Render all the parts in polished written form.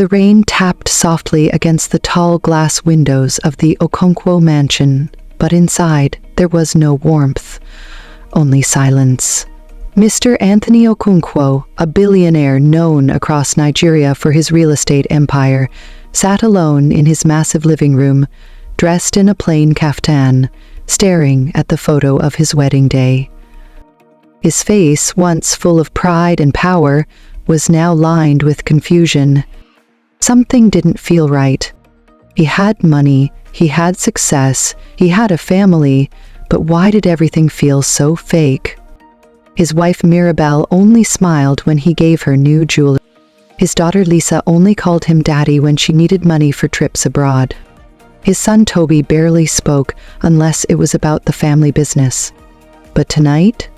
The rain tapped softly against the tall glass windows of the Okonkwo mansion, but inside there was no warmth, only silence. Mr. Anthony Okonkwo, a billionaire known across Nigeria for his real estate empire, sat alone in his massive living room, dressed in a plain kaftan, staring at the photo of his wedding day. His face, once full of pride and power, was now lined with confusion. Something didn't feel right. He had money, he had success, he had a family, but why did everything feel so fake? His wife Mirabelle only smiled when he gave her new jewelry. His daughter Lisa only called him daddy when she needed money for trips abroad. His son Toby barely spoke unless it was about the family business. But tonight,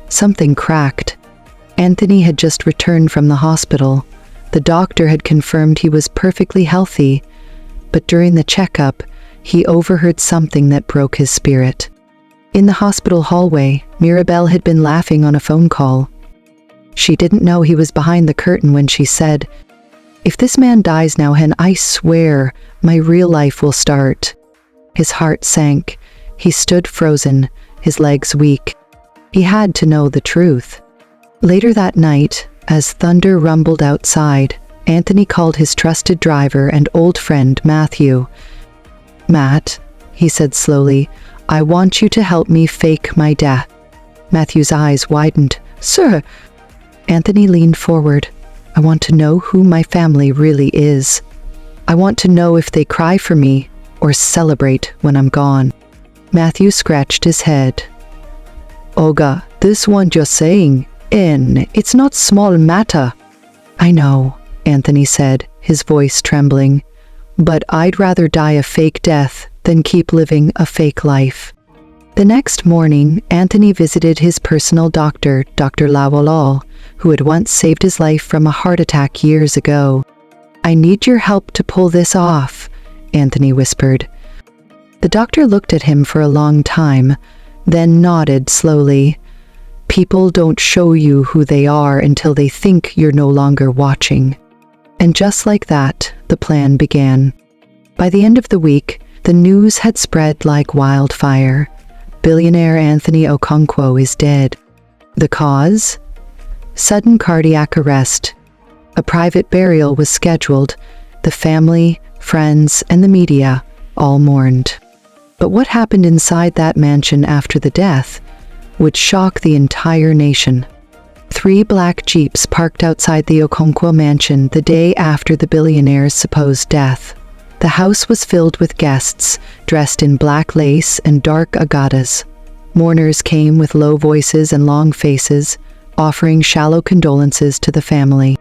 something cracked. Anthony had just returned from the hospital. The doctor had confirmed he was perfectly healthy, but during the checkup, he overheard something that broke his spirit. In the hospital hallway, Mirabelle had been laughing on a phone call. She didn't know he was behind the curtain when she said, "If this man dies now, Hen, I swear my real life will start." His heart sank. He stood frozen, his legs weak. He had to know the truth. Later that night, as thunder rumbled outside, Anthony called his trusted driver and old friend Matthew. "Matt," he said slowly, "I want you to help me fake my death." Matthew's eyes widened. "Sir!" Anthony leaned forward. "I want to know who my family really is. I want to know if they cry for me or celebrate when I'm gone." Matthew scratched his head. "Oga, this one you're saying, it's not small matter." "I know," Anthony said, his voice trembling, "but I'd rather die a fake death than keep living a fake life." The next morning, Anthony visited his personal doctor, Dr. Lawolol, who had once saved his life from a heart attack years ago. "I need your help to pull this off," Anthony whispered. The doctor looked at him for a long time, then nodded slowly. "People don't show you who they are until they think you're no longer watching." And just like that, the plan began. By the end of the week, the news had spread like wildfire. Billionaire Anthony Okonkwo is dead. The cause? Sudden cardiac arrest. A private burial was scheduled. The family, friends, and the media all mourned. But what happened inside that mansion after the death would shock the entire nation. 3 black Jeeps parked outside the Okonkwo mansion the day after the billionaire's supposed death. The house was filled with guests, dressed in black lace and dark agadas. Mourners came with low voices and long faces, offering shallow condolences to the family.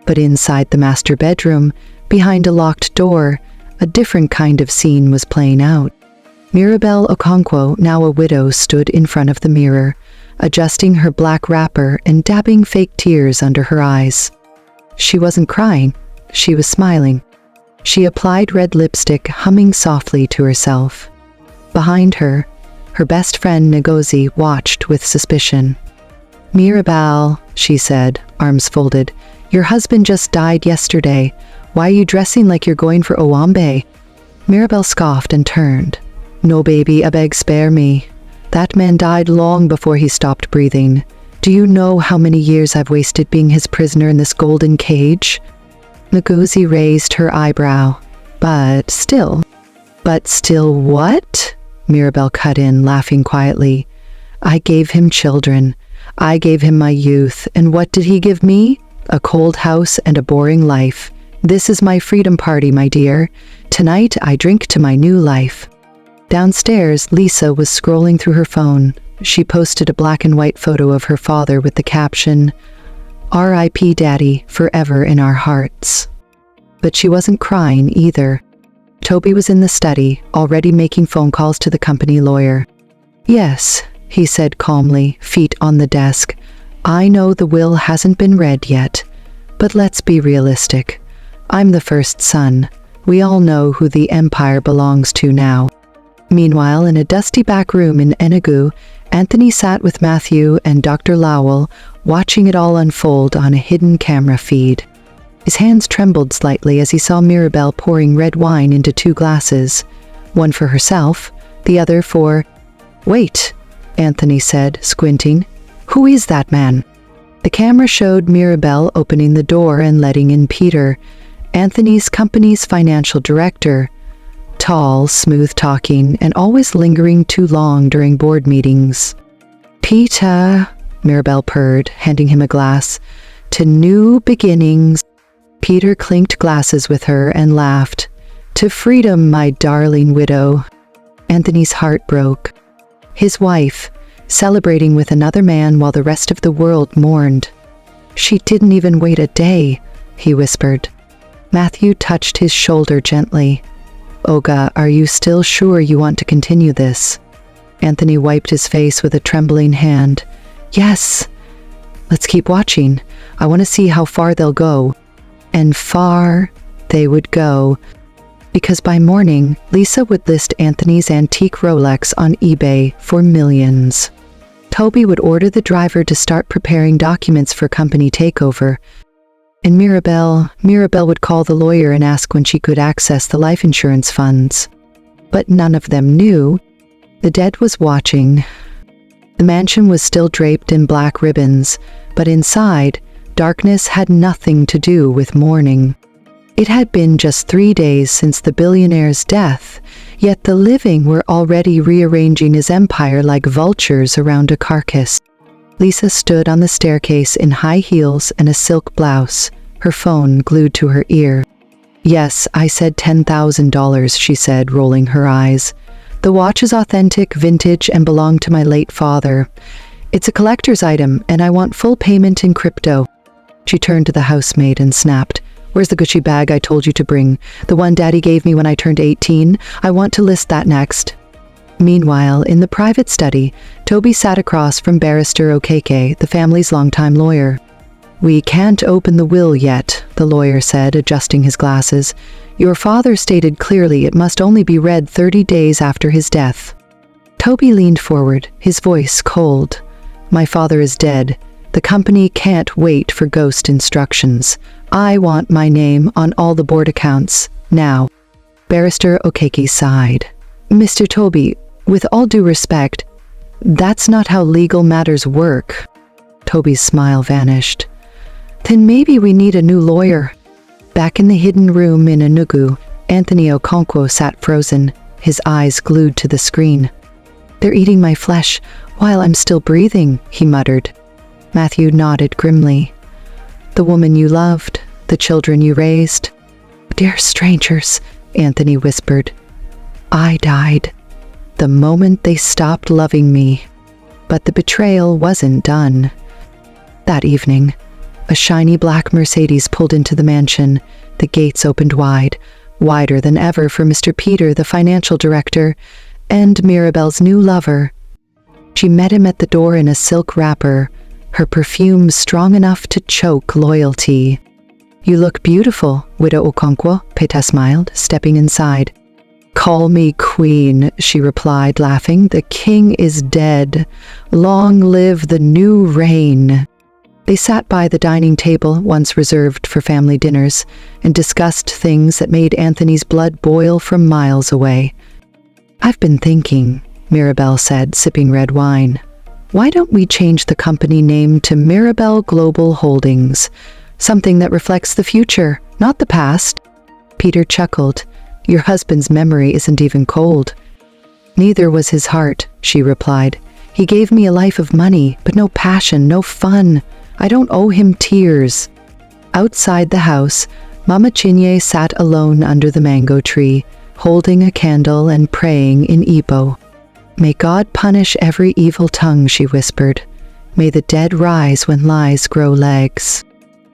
But inside the master bedroom, behind a locked door, a different kind of scene was playing out. Mirabelle Okonkwo, now a widow, stood in front of the mirror, adjusting her black wrapper and dabbing fake tears under her eyes. She wasn't crying, she was smiling. She applied red lipstick, humming softly to herself. Behind her, her best friend Ngozi watched with suspicion. "Mirabelle," she said, arms folded, "your husband just died yesterday. Why are you dressing like you're going for Owambe?" Mirabelle scoffed and turned. "No, baby, I beg spare me. That man died long before he stopped breathing. Do you know how many years I've wasted being his prisoner in this golden cage?" Ngozi raised her eyebrow. But still what?" Mirabelle cut in, laughing quietly. "I gave him children. I gave him my youth, and what did he give me? A cold house and a boring life. This is my freedom party, my dear. Tonight I drink to my new life." Downstairs, Lisa was scrolling through her phone. She posted a black and white photo of her father with the caption, "R.I.P. Daddy, forever in our hearts." But she wasn't crying either. Toby was in the study, already making phone calls to the company lawyer. "Yes," he said calmly, feet on the desk. "I know the will hasn't been read yet, but let's be realistic. I'm the first son. We all know who the empire belongs to now." Meanwhile, in a dusty back room in Enugu, Anthony sat with Matthew and Dr. Lowell, watching it all unfold on a hidden camera feed. His hands trembled slightly as he saw Mirabelle pouring red wine into 2 glasses, one for herself, the other for— "Wait," Anthony said, squinting. "Who is that man?" The camera showed Mirabelle opening the door and letting in Peter, Anthony's company's financial director. Tall, smooth-talking, and always lingering too long during board meetings. "Peter," Mirabelle purred, handing him a glass. "To new beginnings." Peter clinked glasses with her and laughed. "To freedom, my darling widow." Anthony's heart broke. His wife, celebrating with another man while the rest of the world mourned. "She didn't even wait a day," he whispered. Matthew touched his shoulder gently. "Olga, are you still sure you want to continue this?" Anthony wiped his face with a trembling hand. "Yes. Let's keep watching. I want to see how far they'll go." And far they would go, because by morning, Lisa would list Anthony's antique Rolex on eBay for millions. Toby would order the driver to start preparing documents for company takeover, and Mirabelle would call the lawyer and ask when she could access the life insurance funds. But none of them knew. The dead was watching. The mansion was still draped in black ribbons, but inside, darkness had nothing to do with mourning. It had been just 3 days since the billionaire's death, yet the living were already rearranging his empire like vultures around a carcass. Lisa stood on the staircase in high heels and a silk blouse, her phone glued to her ear. "Yes, I said $10,000, she said, rolling her eyes. "The watch is authentic, vintage, and belonged to my late father. It's a collector's item, and I want full payment in crypto." She turned to the housemaid and snapped, "Where's the Gucci bag I told you to bring? The one Daddy gave me when I turned 18? I want to list that next." Meanwhile, in the private study, Toby sat across from Barrister Okeke, the family's longtime lawyer. "We can't open the will yet," the lawyer said, adjusting his glasses. "Your father stated clearly it must only be read 30 days after his death." Toby leaned forward, his voice cold. "My father is dead. The company can't wait for ghost instructions. I want my name on all the board accounts, now." Barrister Okeke sighed. "Mr. Toby, with all due respect, that's not how legal matters work." Toby's smile vanished. "Then maybe we need a new lawyer." Back in the hidden room in Enugu, Anthony Okonkwo sat frozen, his eyes glued to the screen. "They're eating my flesh while I'm still breathing," he muttered. Matthew nodded grimly. "The woman you loved, the children you raised." "Dear strangers," Anthony whispered. "I died the moment they stopped loving me." But the betrayal wasn't done. That evening, a shiny black Mercedes pulled into the mansion. The gates opened wide, wider than ever for Mr. Peter, the financial director, and Mirabelle's new lover. She met him at the door in a silk wrapper, her perfume strong enough to choke loyalty. "You look beautiful, Widow Okonkwo," Peta smiled, stepping inside. "Call me queen," she replied, laughing. "The king is dead. Long live the new reign." They sat by the dining table, once reserved for family dinners, and discussed things that made Anthony's blood boil from miles away. "I've been thinking," Mirabelle said, sipping red wine. "Why don't we change the company name to Mirabelle Global Holdings? Something that reflects the future, not the past." Peter chuckled. "Your husband's memory isn't even cold." "Neither was his heart," she replied. "He gave me a life of money, but no passion, no fun. I don't owe him tears." Outside the house, Mama Chinye sat alone under the mango tree, holding a candle and praying in Igbo. "May God punish every evil tongue," she whispered. "May the dead rise when lies grow legs."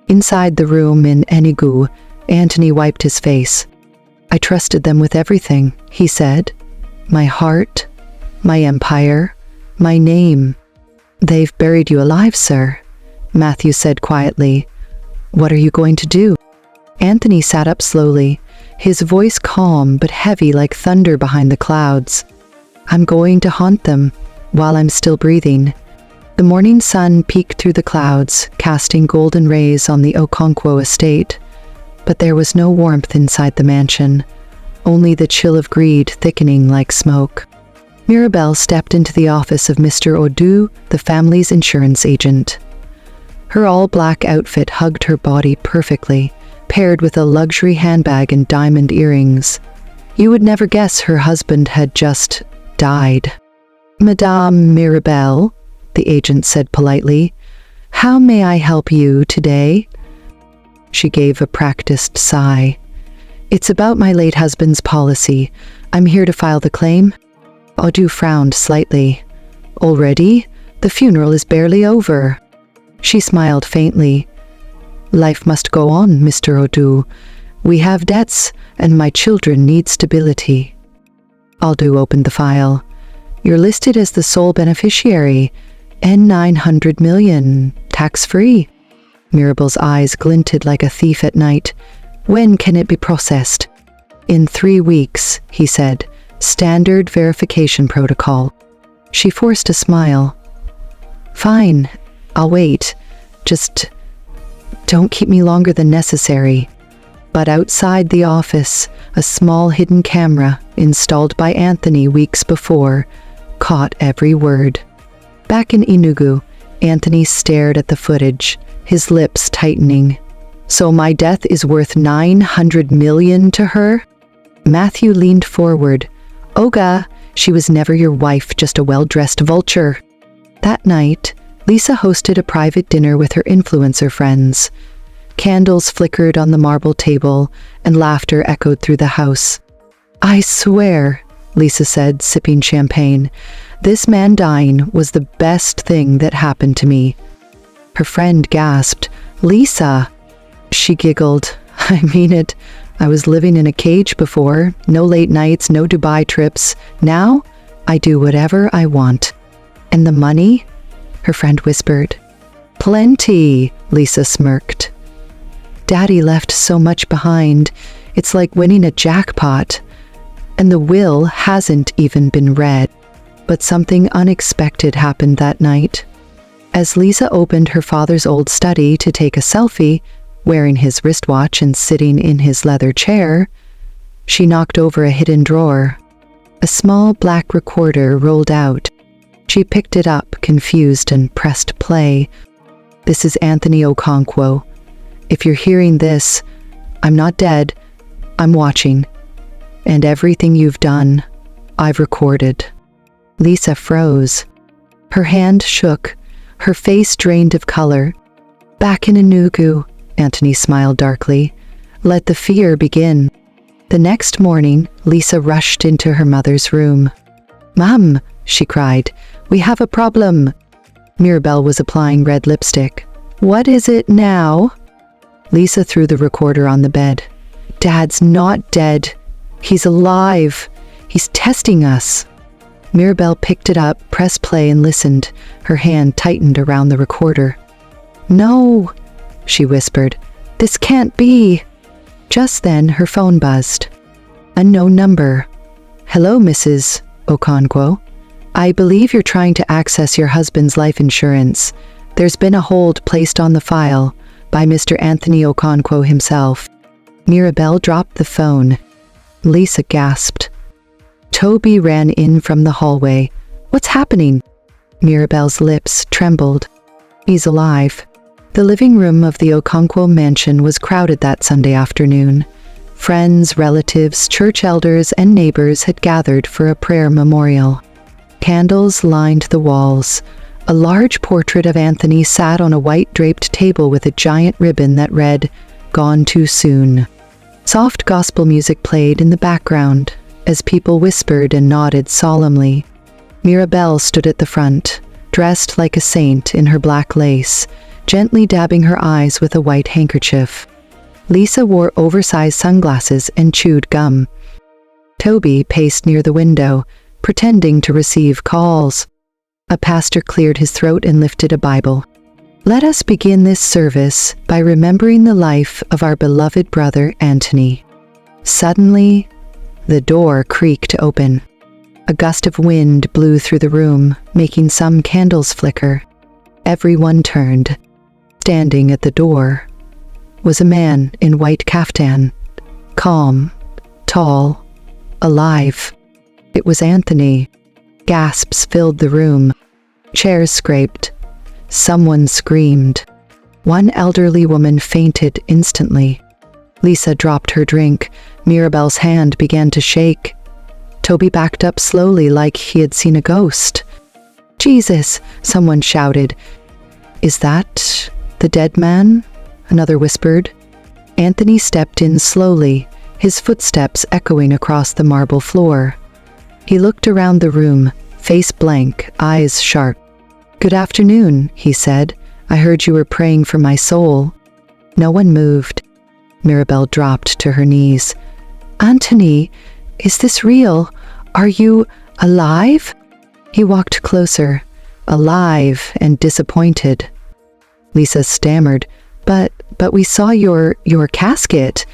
Inside the room in Enugu, Anthony wiped his face. "I trusted them with everything," he said. "My heart, my empire, my name." "They've buried you alive, sir," Matthew said quietly. "What are you going to do?" Anthony sat up slowly, his voice calm but heavy like thunder behind the clouds. "I'm going to haunt them while I'm still breathing." The morning sun peeked through the clouds, casting golden rays on the Okonkwo estate. But there was no warmth inside the mansion, only the chill of greed thickening like smoke. Mirabelle stepped into the office of Mr. Odu, the family's insurance agent. Her all-black outfit hugged her body perfectly, paired with a luxury handbag and diamond earrings. You would never guess her husband had just died. "Madame Mirabelle," the agent said politely, "how may I help you today?" She gave a practiced sigh. "It's about my late husband's policy. I'm here to file the claim." Odu frowned slightly. "Already? The funeral is barely over." She smiled faintly. "Life must go on, Mr. Odu. We have debts, and my children need stability." Odu opened the file. "You're listed as the sole beneficiary. N$900 million, tax-free." Mirabelle's eyes glinted like a thief at night. "When can it be processed?" "In 3 weeks," he said. "Standard verification protocol." She forced a smile. "Fine, I'll wait. Just don't keep me longer than necessary." But outside the office, a small hidden camera, installed by Anthony weeks before, caught every word. Back in Enugu, Anthony stared at the footage, his lips tightening. "So my death is worth 900 million to her?" Matthew leaned forward. "Oga, she was never your wife, just a well-dressed vulture." That night, Lisa hosted a private dinner with her influencer friends. Candles flickered on the marble table, and laughter echoed through the house. "I swear," Lisa said, sipping champagne, "this man dying was the best thing that happened to me." Her friend gasped. "Lisa!" She giggled. "I mean it. I was living in a cage before, no late nights, no Dubai trips. Now, I do whatever I want." "And the money?" her friend whispered. "Plenty," Lisa smirked. "Daddy left so much behind. It's like winning a jackpot. And the will hasn't even been read." But something unexpected happened that night. As Lisa opened her father's old study to take a selfie, wearing his wristwatch and sitting in his leather chair, she knocked over a hidden drawer. A small black recorder rolled out. She picked it up, confused, and pressed play. "This is Anthony Okonkwo. If you're hearing this, I'm not dead. I'm watching. And everything you've done, I've recorded." Lisa froze. Her hand shook, her face drained of color. "Back in Enugu," Anthony smiled darkly. "Let the fear begin." The next morning, Lisa rushed into her mother's room. "Mom," she cried, "we have a problem." Mirabelle was applying red lipstick. "What is it now?" Lisa threw the recorder on the bed. "Dad's not dead. He's alive. He's testing us." Mirabelle picked it up, pressed play, and listened. Her hand tightened around the recorder. "No," she whispered. "This can't be." Just then, her phone buzzed. Unknown number. "Hello, Mrs. Okonkwo. I believe you're trying to access your husband's life insurance. There's been a hold placed on the file by Mr. Anthony Okonkwo himself." Mirabelle dropped the phone. Lisa gasped. Toby ran in from the hallway. "What's happening?" Mirabelle's lips trembled. "He's alive." The living room of the Okonkwo mansion was crowded that Sunday afternoon. Friends, relatives, church elders, and neighbors had gathered for a prayer memorial. Candles lined the walls. A large portrait of Anthony sat on a white draped table with a giant ribbon that read, "Gone too soon." Soft gospel music played in the background as people whispered and nodded solemnly. Mirabelle stood at the front, dressed like a saint in her black lace, gently dabbing her eyes with a white handkerchief. Lisa wore oversized sunglasses and chewed gum. Toby paced near the window, pretending to receive calls. A pastor cleared his throat and lifted a Bible. "Let us begin this service by remembering the life of our beloved brother Anthony." Suddenly, the door creaked open. A gust of wind blew through the room, making some candles flicker. Everyone turned. Standing at the door was a man in white kaftan. Calm, tall, alive. It was Anthony. Gasps filled the room. Chairs scraped. Someone screamed. One elderly woman fainted instantly. Lisa dropped her drink. Mirabel's hand began to shake. Toby backed up slowly like he had seen a ghost. "Jesus!" someone shouted. "Is that the dead man?" another whispered. Anthony stepped in slowly, his footsteps echoing across the marble floor. He looked around the room, face blank, eyes sharp. "Good afternoon," he said. "I heard you were praying for my soul." No one moved. Mirabel dropped to her knees. "Anthony, is this real? Are you alive?" He walked closer, alive and disappointed. Lisa stammered, But we saw your casket."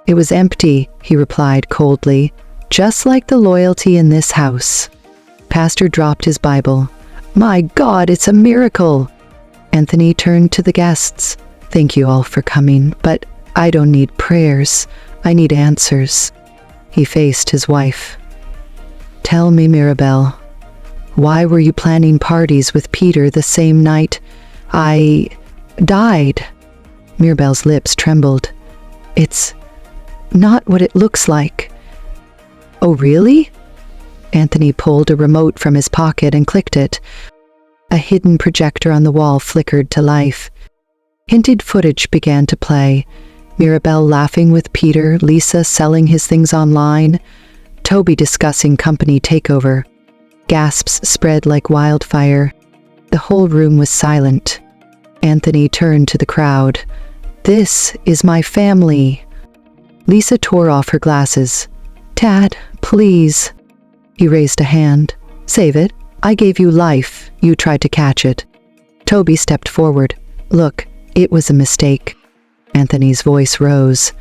"It was empty," he replied coldly, "just like the loyalty in this house." Pastor dropped his Bible. "My God, it's a miracle!" Anthony turned to the guests. "Thank you all for coming, but I don't need prayers. I need answers." He faced his wife. "Tell me, Mirabel, why were you planning parties with Peter the same night I died?" Mirabel's lips trembled. "It's not what it looks like." "Oh, really?" Anthony pulled a remote from his pocket and clicked it. A hidden projector on the wall flickered to life. Hinted footage began to play. Mirabel laughing with Peter, Lisa selling his things online, Toby discussing company takeover. Gasps spread like wildfire. The whole room was silent. Anthony turned to the crowd. "This is my family." Lisa tore off her glasses. "Dad, please." He raised a hand. "Save it. I gave you life. You tried to catch it." Toby stepped forward. "Look, it was a mistake." Anthony's voice rose.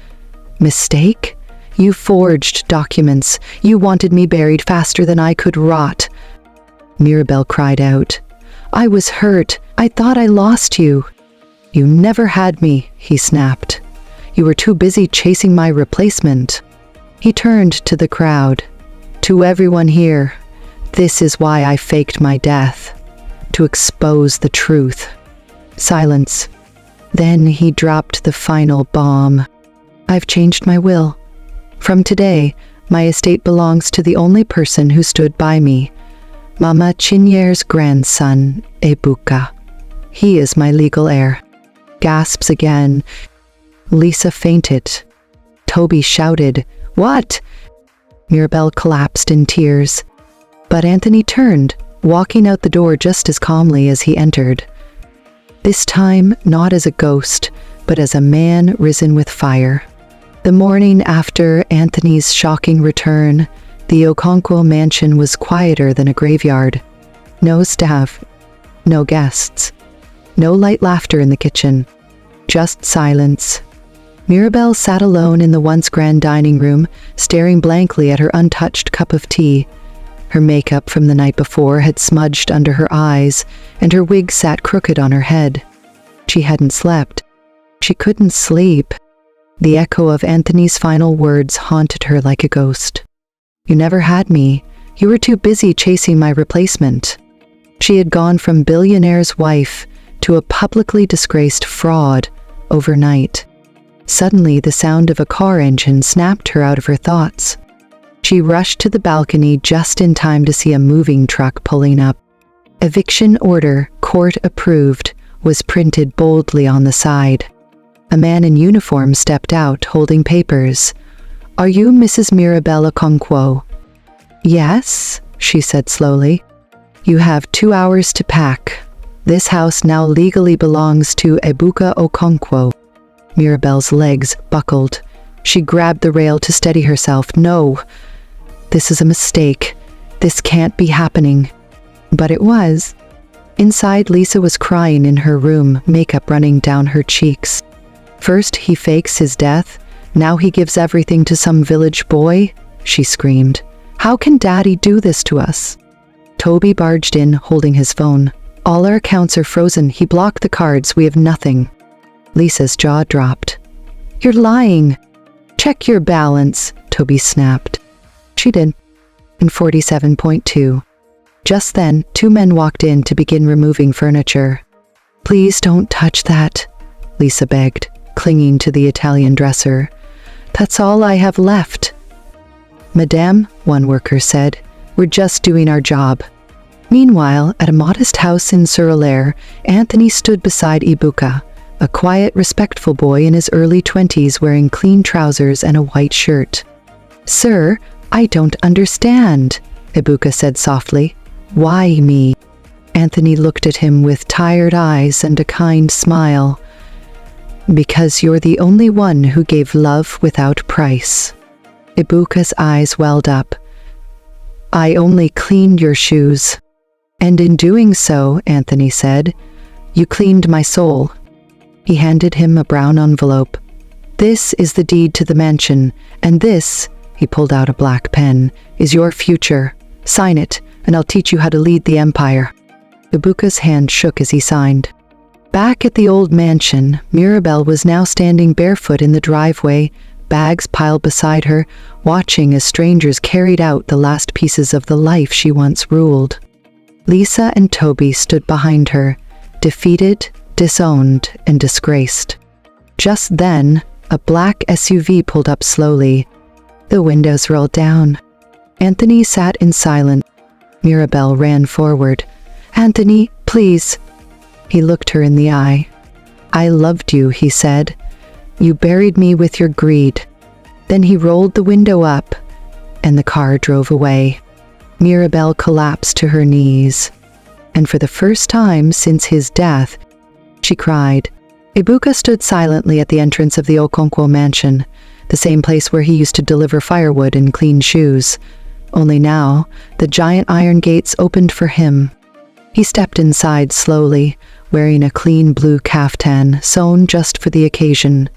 "Mistake? You forged documents. You wanted me buried faster than I could rot." Mirabel cried out. "I was hurt. I thought I lost you." "You never had me," he snapped. "You were too busy chasing my replacement." He turned to the crowd. "To everyone here, this is why I faked my death. To expose the truth." Silence. Then he dropped the final bomb. "I've changed my will. From today, my estate belongs to the only person who stood by me, Mama Chinyer's grandson, Ebuka. He is my legal heir." Gasps again. Lisa fainted. Toby shouted, "What?" Mirabel collapsed in tears. But Anthony turned, walking out the door just as calmly as he entered. This time, not as a ghost, but as a man risen with fire. The morning after Anthony's shocking return, the Okonkwo mansion was quieter than a graveyard. No staff, no guests, no light laughter in the kitchen, just silence. Mirabel sat alone in the once grand dining room, staring blankly at her untouched cup of tea. Her makeup from the night before had smudged under her eyes, and her wig sat crooked on her head. She hadn't slept. She couldn't sleep. The echo of Anthony's final words haunted her like a ghost. "You never had me. You were too busy chasing my replacement." She had gone from Billionaire's wife to a publicly disgraced fraud overnight. Suddenly, the sound of a car engine snapped her out of her thoughts. She rushed to the balcony just in time to see a moving truck pulling up. "Eviction order, court approved," was printed boldly on the side. A man in uniform stepped out, holding papers. "Are you Mrs. Mirabel Okonkwo?" "Yes," she said slowly. "You have 2 hours to pack. This house now legally belongs to Ebuka Okonkwo." Mirabel's legs buckled. She grabbed the rail to steady herself. "No, this is a mistake. This can't be happening." But it was. Inside, Lisa was crying in her room, makeup running down her cheeks. "First he fakes his death, now he gives everything to some village boy?" she screamed. "How can Daddy do this to us?" Toby barged in, holding his phone. "All our accounts are frozen. He blocked the cards. We have nothing." Lisa's jaw dropped. "You're lying. Check your balance," Toby snapped. She did. In 47.2. Just then, 2 men walked in to begin removing furniture. "Please don't touch that," Lisa begged, clinging to the Italian dresser. "That's all I have left." "Madame," one worker said, "we're just doing our job." Meanwhile, at a modest house in Surulere, Anthony stood beside Ibuka, a quiet, respectful boy in his early 20s wearing clean trousers and a white shirt. "Sir, I don't understand," Ibuka said softly. "Why me?" Anthony looked at him with tired eyes and a kind smile. "Because you're the only one who gave love without price." Ibuka's eyes welled up. "I only cleaned your shoes." "And in doing so," Anthony said, "you cleaned my soul." He handed him a brown envelope. "This is the deed to the mansion, and this," he pulled out a black pen, "is your future. Sign it, and I'll teach you how to lead the empire." Ibuka's hand shook as he signed. Back at the old mansion, Mirabelle was now standing barefoot in the driveway, bags piled beside her, watching as strangers carried out the last pieces of the life she once ruled. Lisa and Toby stood behind her, defeated, disowned, and disgraced. Just then, a black SUV pulled up slowly. The windows rolled down. Anthony sat in silence. Mirabelle ran forward. "Anthony, please." He looked her in the eye. "I loved you," he said. "You buried me with your greed." Then he rolled the window up, and the car drove away. Mirabelle collapsed to her knees, and for the first time since his death, she cried. Ibuka stood silently at the entrance of the Okonkwo mansion, the same place where he used to deliver firewood and clean shoes. Only now, the giant iron gates opened for him. He stepped inside slowly, wearing a clean blue kaftan sewn just for the occasion.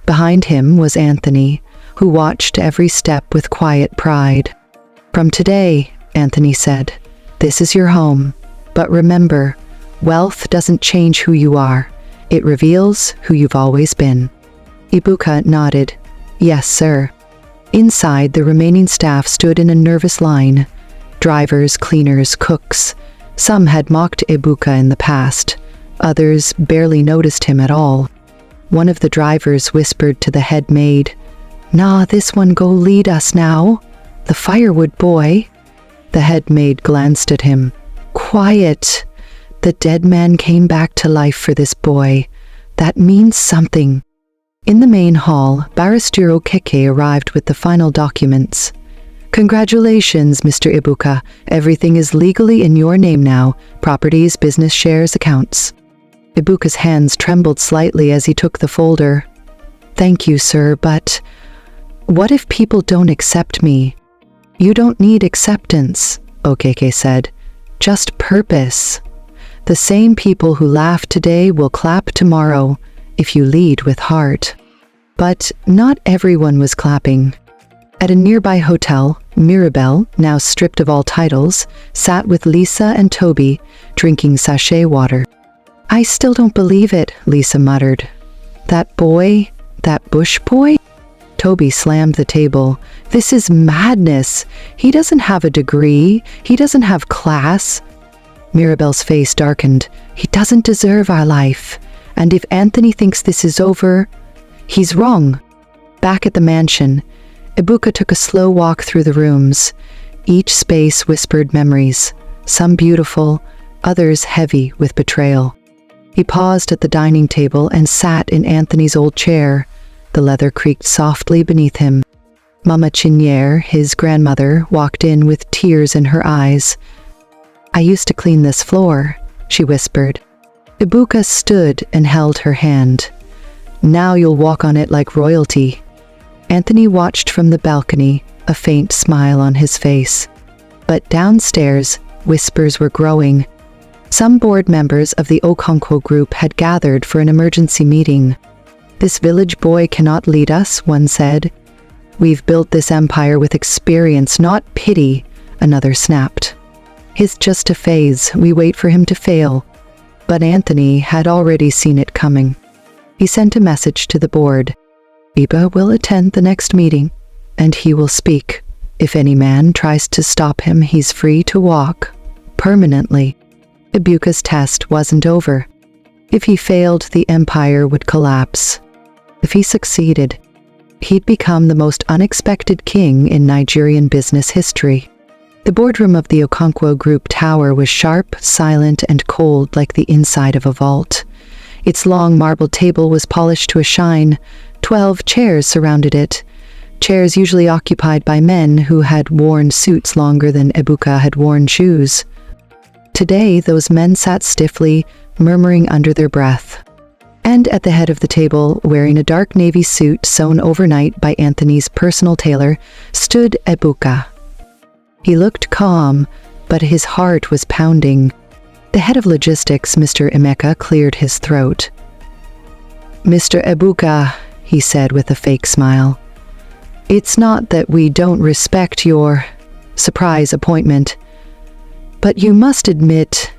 Behind him was Anthony, who watched every step with quiet pride. "From today," Anthony said, "this is your home. But remember, wealth doesn't change who you are. It reveals who you've always been." Ibuka nodded. "Yes, sir." Inside, the remaining staff stood in a nervous line. Drivers, cleaners, cooks. Some had mocked Ibuka in the past. Others barely noticed him at all. One of the drivers whispered to the head maid, "Nah, this one go lead us now. The firewood boy." The head maid glanced at him. "Quiet. The dead man came back to life for this boy. That means something." In the main hall, Barrister Okeke arrived with the final documents. "Congratulations, Mr. Ibuka. Everything is legally in your name now. Properties, business shares, accounts." Ibuka's hands trembled slightly as he took the folder. "Thank you, sir, but what if people don't accept me?" "You don't need acceptance," Okeke said. "Just purpose. The same people who laugh today will clap tomorrow, if you lead with heart." But not everyone was clapping. At a nearby hotel, Mirabelle, now stripped of all titles, sat with Lisa and Toby, drinking sachet water. "I still don't believe it," Lisa muttered. "That boy, that Bush boy?" Toby slammed the table. "This is madness. He doesn't have a degree. He doesn't have class." Mirabelle's face darkened. "He doesn't deserve our life. And if Anthony thinks this is over, he's wrong." Back at the mansion, Ibuka took a slow walk through the rooms. Each space whispered memories, some beautiful, others heavy with betrayal. He paused at the dining table and sat in Anthony's old chair. The leather creaked softly beneath him. Mama Chinière, his grandmother, walked in with tears in her eyes. "I used to clean this floor," she whispered. Ibuka stood and held her hand. "Now you'll walk on it like royalty." Anthony watched from the balcony, a faint smile on his face. But downstairs, whispers were growing. Some board members of the Okonkwo group had gathered for an emergency meeting. "This village boy cannot lead us," one said. "We've built this empire with experience, not pity," another snapped. "He's just a phase. We wait for him to fail." But Anthony had already seen it coming. He sent a message to the board. Iba will attend the next meeting, and he will speak. If any man tries to stop him, he's free to walk. Permanently. Ibuka's test wasn't over. If he failed, the empire would collapse. If he succeeded, he'd become the most unexpected king in Nigerian business history. The boardroom of the Okonkwo Group Tower was sharp, silent, and cold like the inside of a vault. Its long marble table was polished to a shine. 12 chairs surrounded it. Chairs usually occupied by men who had worn suits longer than Ebuka had worn shoes. Today, those men sat stiffly, murmuring under their breath. And at the head of the table, wearing a dark navy suit sewn overnight by Anthony's personal tailor, stood Ebuka. He looked calm, but his heart was pounding. The head of logistics, Mr. Emeka, cleared his throat. "Mr. Ebuka," he said with a fake smile, "it's not that we don't respect your surprise appointment, but you must admit,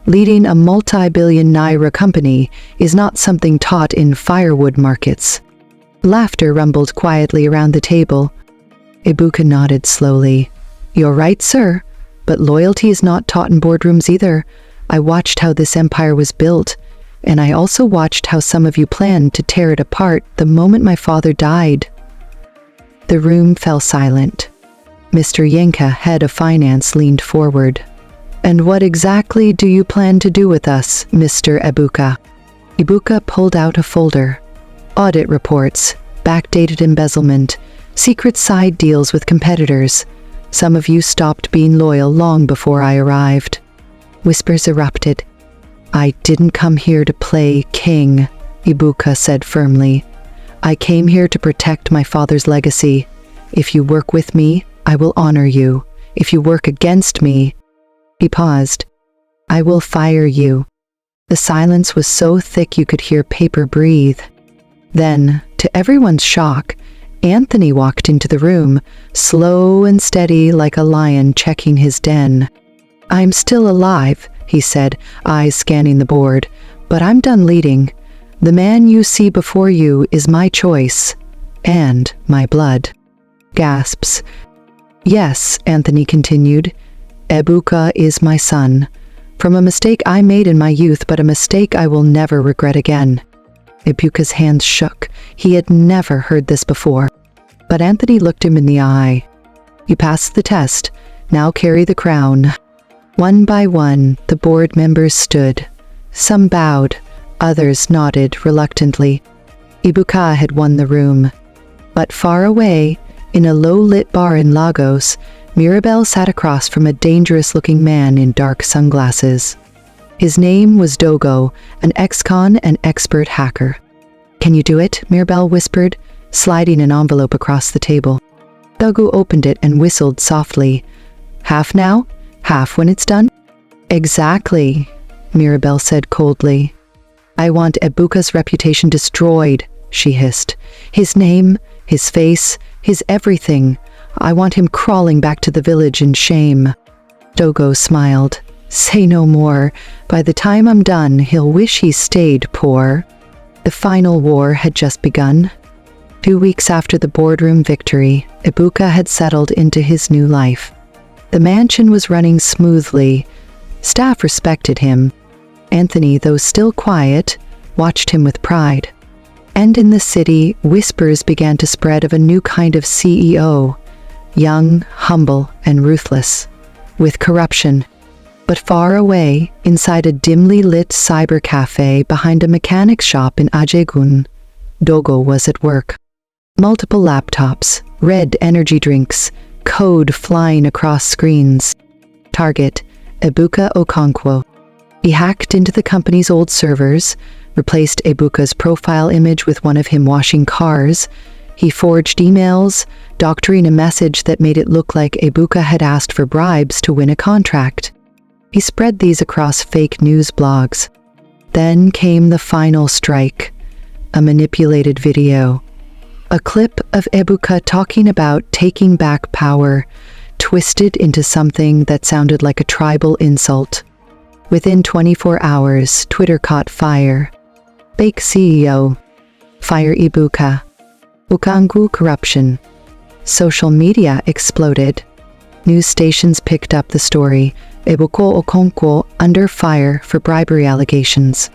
leading a multi-billion naira company is not something taught in firewood markets." Laughter rumbled quietly around the table. Ebuka nodded slowly. "You're right, sir. But loyalty is not taught in boardrooms either. I watched how this empire was built, and I also watched how some of you planned to tear it apart the moment my father died." The room fell silent. Mr. Yenka, head of finance, leaned forward. "And what exactly do you plan to do with us, Mr. Ebuka?" Ebuka pulled out a folder. Audit reports, backdated embezzlement, secret side deals with competitors. Some of you stopped being loyal long before I arrived. Whispers erupted. "I didn't come here to play king," Ebuka said firmly. "I came here to protect my father's legacy. If you work with me, I will honor you. If you work against me—" He paused. "I will fire you." The silence was so thick you could hear paper breathe. Then, to everyone's shock, Anthony walked into the room, slow and steady like a lion checking his den. "I'm still alive," he said, eyes scanning the board, "but I'm done leading. The man you see before you is my choice, and my blood." Gasps. "Yes," Anthony continued, "Ebuka is my son. From a mistake I made in my youth, but a mistake I will never regret again." Ebuka's hands shook. He had never heard this before. But Anthony looked him in the eye. "You passed the test. Now carry the crown." One by one, the board members stood. Some bowed, others nodded reluctantly. Ebuka had won the room. But far away, in a low-lit bar in Lagos, Mirabel sat across from a dangerous-looking man in dark sunglasses. His name was Dogo, an ex-con and expert hacker. "Can you do it?" Mirabel whispered, sliding an envelope across the table. Dogo opened it and whistled softly. "Half now? Half when it's done?" "Exactly," Mirabel said coldly. "I want Ebuka's reputation destroyed," she hissed. "His name, his face, his everything. I want him crawling back to the village in shame." Dogo smiled. "Say no more. By the time I'm done, he'll wish he stayed poor." The final war had just begun. 2 weeks after the boardroom victory, Ebuka had settled into his new life. The mansion was running smoothly. Staff respected him. Anthony, though still quiet, watched him with pride. And in the city, whispers began to spread of a new kind of CEO, young, humble, and ruthless, with corruption. But far away, inside a dimly lit cyber cafe behind a mechanic shop in Ajegun, Dogo was at work. Multiple laptops, red energy drinks, code flying across screens. Target, Ebuka Okonkwo. He hacked into the company's old servers, replaced Ebuka's profile image with one of him washing cars. He forged emails, doctoring a message that made it look like Ebuka had asked for bribes to win a contract. He spread these across fake news blogs. Then came the final strike, a manipulated video. A clip of Ebuka talking about taking back power, twisted into something that sounded like a tribal insult. Within 24 hours, Twitter caught fire. Fake CEO. Fire Ibuka. Ukangu corruption. Social media exploded. News stations picked up the story. Ebuka Okonkwo under fire for bribery allegations.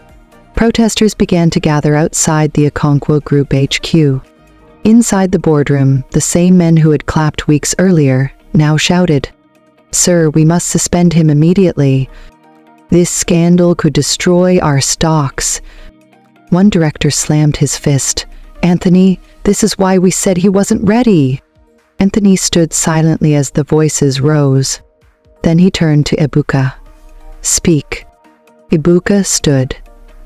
Protesters began to gather outside the Okonkwo Group HQ. Inside the boardroom, the same men who had clapped weeks earlier now shouted, "Sir, we must suspend him immediately. This scandal could destroy our stocks." One director slammed his fist. "Anthony, this is why we said he wasn't ready." Anthony stood silently as the voices rose. Then he turned to Ebuka. "Speak." Ibuka stood.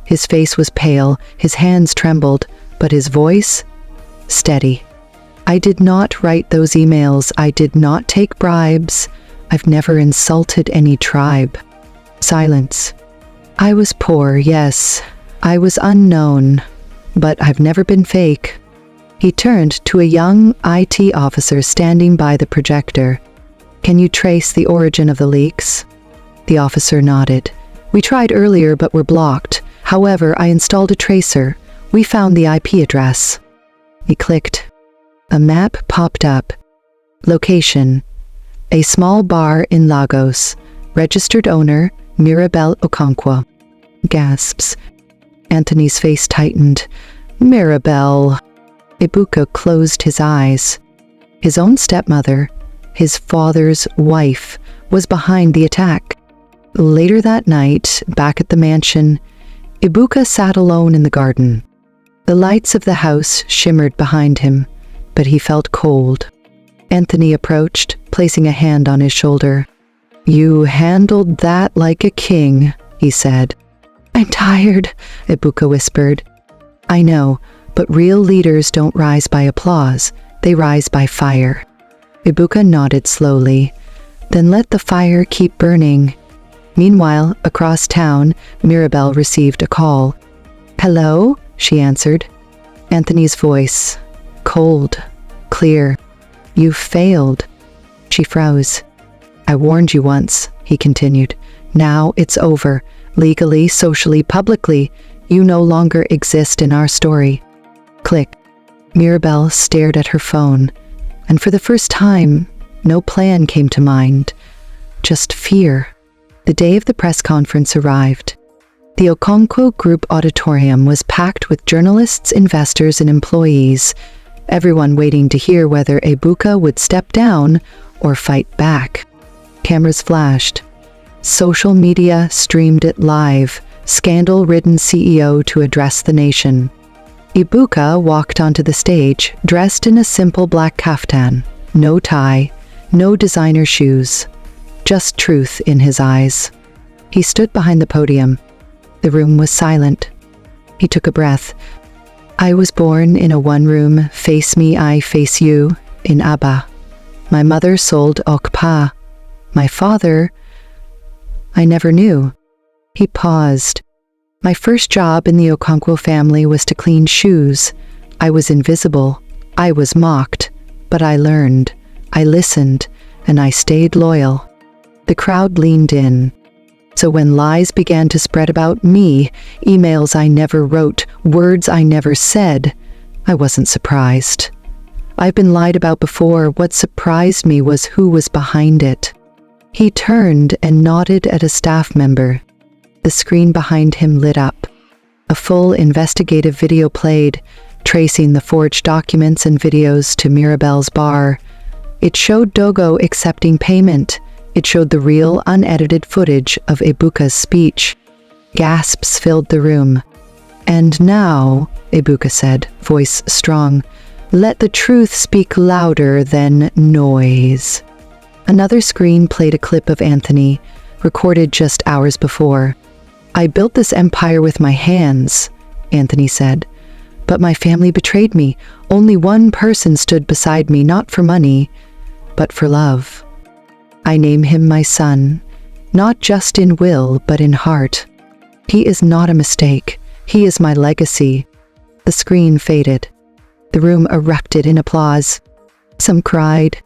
His face was pale, his hands trembled, but his voice? Steady. "I did not write those emails. I did not take bribes. I've never insulted any tribe." Silence. "I was poor, yes. I was unknown. But I've never been fake." He turned to a young IT officer standing by the projector. "Can you trace the origin of the leaks?" The officer nodded. "We tried earlier but were blocked. However, I installed a tracer. We found the IP address." He clicked. A map popped up. Location: a small bar in Lagos. Registered owner, Mirabel Okonkwo. Gasps. Anthony's face tightened. Mirabel. Ibuka closed his eyes. His own stepmother, his father's wife, was behind the attack. Later that night, back at the mansion, Ibuka sat alone in the garden. The lights of the house shimmered behind him, but he felt cold. Anthony approached, placing a hand on his shoulder. "You handled that like a king," he said. "I'm tired," Ibuka whispered. "I know, but real leaders don't rise by applause, they rise by fire." Ibuka nodded slowly. "Then let the fire keep burning." Meanwhile, across town, Mirabel received a call. "Hello?" she answered. Anthony's voice, cold, clear. "You failed." She froze. "I warned you once," he continued. "Now it's over. Legally, socially, publicly, you no longer exist in our story." Click. Mirabel stared at her phone, and for the first time, no plan came to mind, just fear. The day of the press conference arrived. The Okonkwo Group auditorium was packed with journalists, investors, and employees, everyone waiting to hear whether Ibuka would step down or fight back. Cameras flashed. Social media streamed it live, scandal-ridden CEO to address the nation. Ibuka walked onto the stage, dressed in a simple black kaftan, no tie, no designer shoes, just truth in his eyes. He stood behind the podium. The room was silent. He took a breath. "I was born in a one-room, face me, I face you, in Aba. My mother sold okpa. My father, I never knew." He paused. "My first job in the Okonkwo family was to clean shoes. I was invisible. I was mocked. But I learned. I listened. And I stayed loyal." The crowd leaned in. "So when lies began to spread about me, emails I never wrote, words I never said, I wasn't surprised. I've been lied about before. What surprised me was who was behind it." He turned and nodded at a staff member. The screen behind him lit up. A full investigative video played, tracing the forged documents and videos to Mirabel's bar. It showed Dogo accepting payment. It showed the real, unedited footage of Ibuka's speech. Gasps filled the room. "And now," Ibuka said, voice strong, "let the truth speak louder than noise." Another screen played a clip of Anthony, recorded just hours before. "I built this empire with my hands," Anthony said. "But my family betrayed me. Only one person stood beside me, not for money, but for love. I name him my son, not just in will, but in heart. He is not a mistake. He is my legacy." The screen faded. The room erupted in applause. Some cried.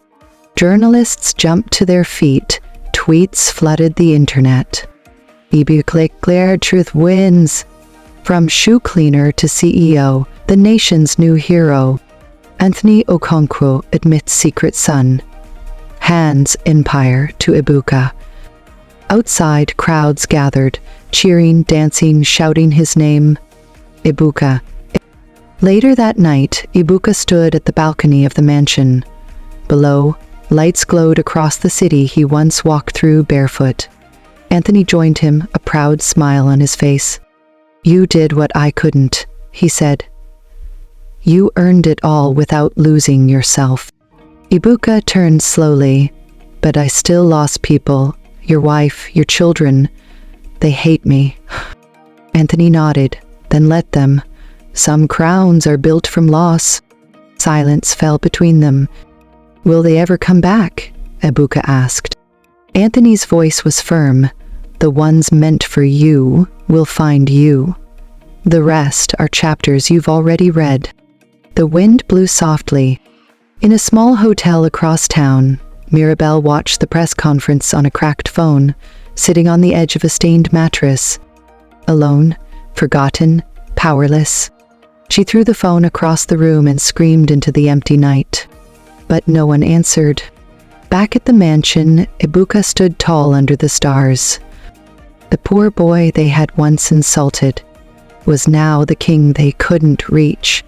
Journalists jumped to their feet. Tweets flooded the internet. Ibuka declared truth wins. From shoe cleaner to CEO, the nation's new hero. Anthony Okonkwo admits secret son. Hands empire to Ibuka. Outside, crowds gathered, cheering, dancing, shouting his name. Ibuka. Later that night, Ibuka stood at the balcony of the mansion. Below, lights glowed across the city he once walked through barefoot. Anthony joined him, a proud smile on his face. "You did what I couldn't," he said. "You earned it all without losing yourself." Ibuka turned slowly. "But I still lost people. Your wife, your children. They hate me." Anthony nodded. "Then let them. Some crowns are built from loss." Silence fell between them. "Will they ever come back?" Ibuka asked. Anthony's voice was firm. "The ones meant for you will find you. The rest are chapters you've already read." The wind blew softly. In a small hotel across town, Mirabelle watched the press conference on a cracked phone, sitting on the edge of a stained mattress. Alone, forgotten, powerless. She threw the phone across the room and screamed into the empty night. But no one answered. Back at the mansion, Ibuka stood tall under the stars. The poor boy they had once insulted was now the king they couldn't reach.